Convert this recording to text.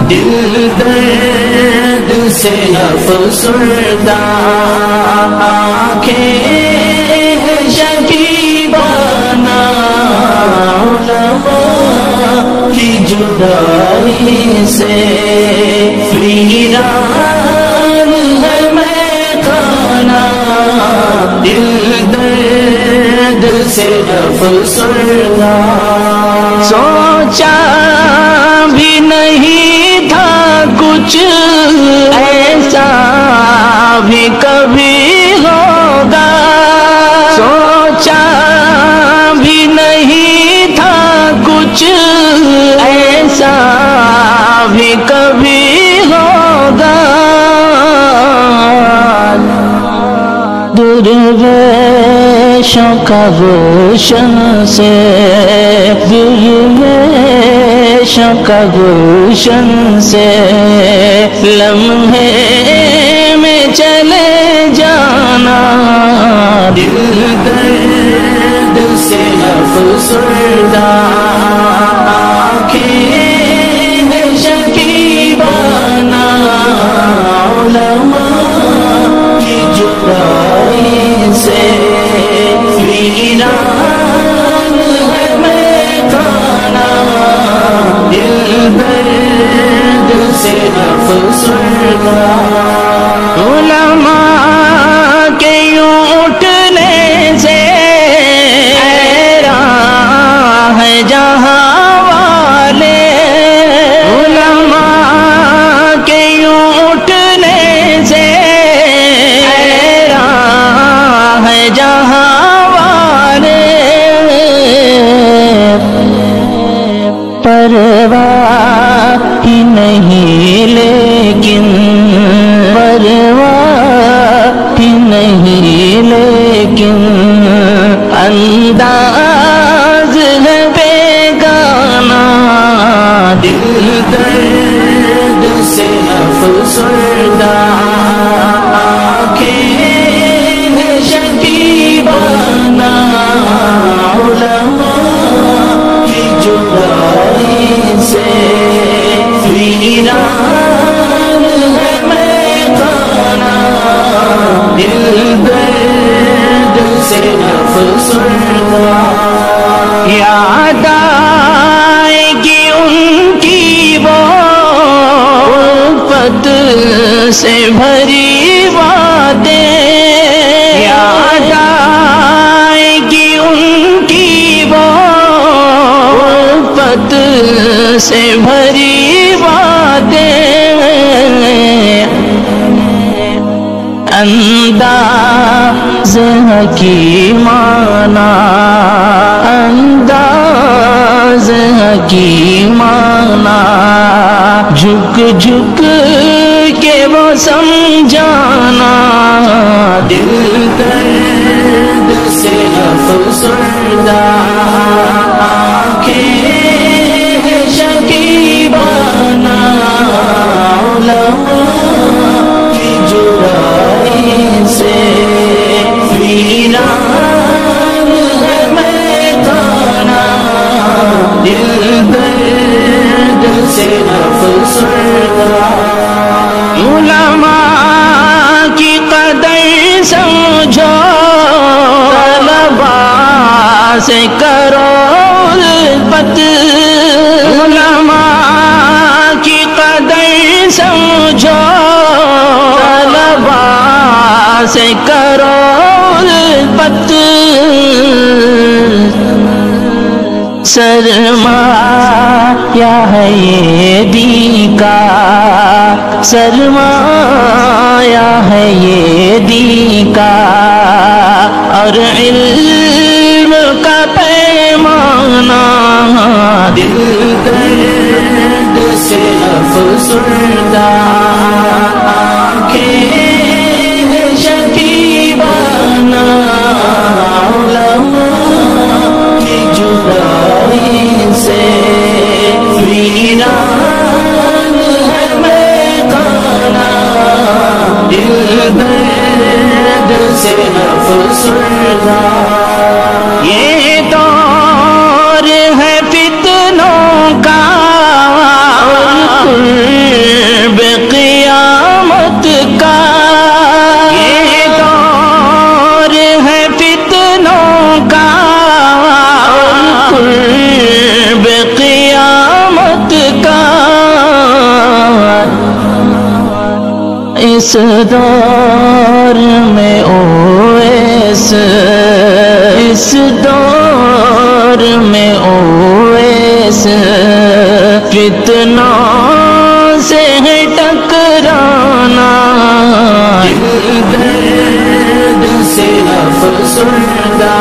دل درد سے افسردہ آنکھیں شکیبانہ علماء کی جدائی سے ویران ہے میخانہ دل درد سے افسردہ سوچا بھی نہیں تھا کچھ ایسا بھی کبھی ہوگا سوچا بھی نہیں تھا کچھ ایسا بھی کبھی ہوگا درویشوں کا گلشن سے درویشوں کا گلشن سے لمحے میں چلے جانا دل درد سے افسردہ آنکھیں شکیبانہ علماء کی جدائی سے ویران ہے میخانہ دل درد سے افسردہ علماء کے یوں اٹھنے سے حیران ہے جہاں والے علماء کے یوں اٹھنے سے حیران ہے جہاں والے پرواہ ہی نہیں لیکن پرواہ ہی نہیں لیکن انداز ہے بیگانہ دل درد سے افسردہ آنکھیں شکیبانہ علماء کی جدائی سے ویران ہے میخانہ دل درد سے افسردہ یاد آئے گی ان کی وہ الفت سے بھری باتیں یاد آئے گی ان کی وہ الفت سے بھری باتیں انداز حکیمانہ انداز حکیمانہ جھک جھک کے وہ سمجھانا دل درد سے افسردہ آنکھیں شکیبانہ علماء کی جدائی سے ویران ہے میخانہ دل درد سے افسردہ علماء کی قدر سمجھو طلبا سے کرو الفت علماء کی قدر سمجھو طلبا سے کرو الفت سرمایہ ہے یہ دین کا سرمایہ ہے یہ دین کا اور علم کا پیمانہ دل درد سے افسردہ آنکھیں افسردہ، یہ دور ہے فتنوں کا قرب قیامت کا، یہ دور ہے فتنوں کا قرب قیامت کا، اس دور میں اویس، اس دور میں اویس فتنوں سے ہے ٹکرانا، درد سے افسردہ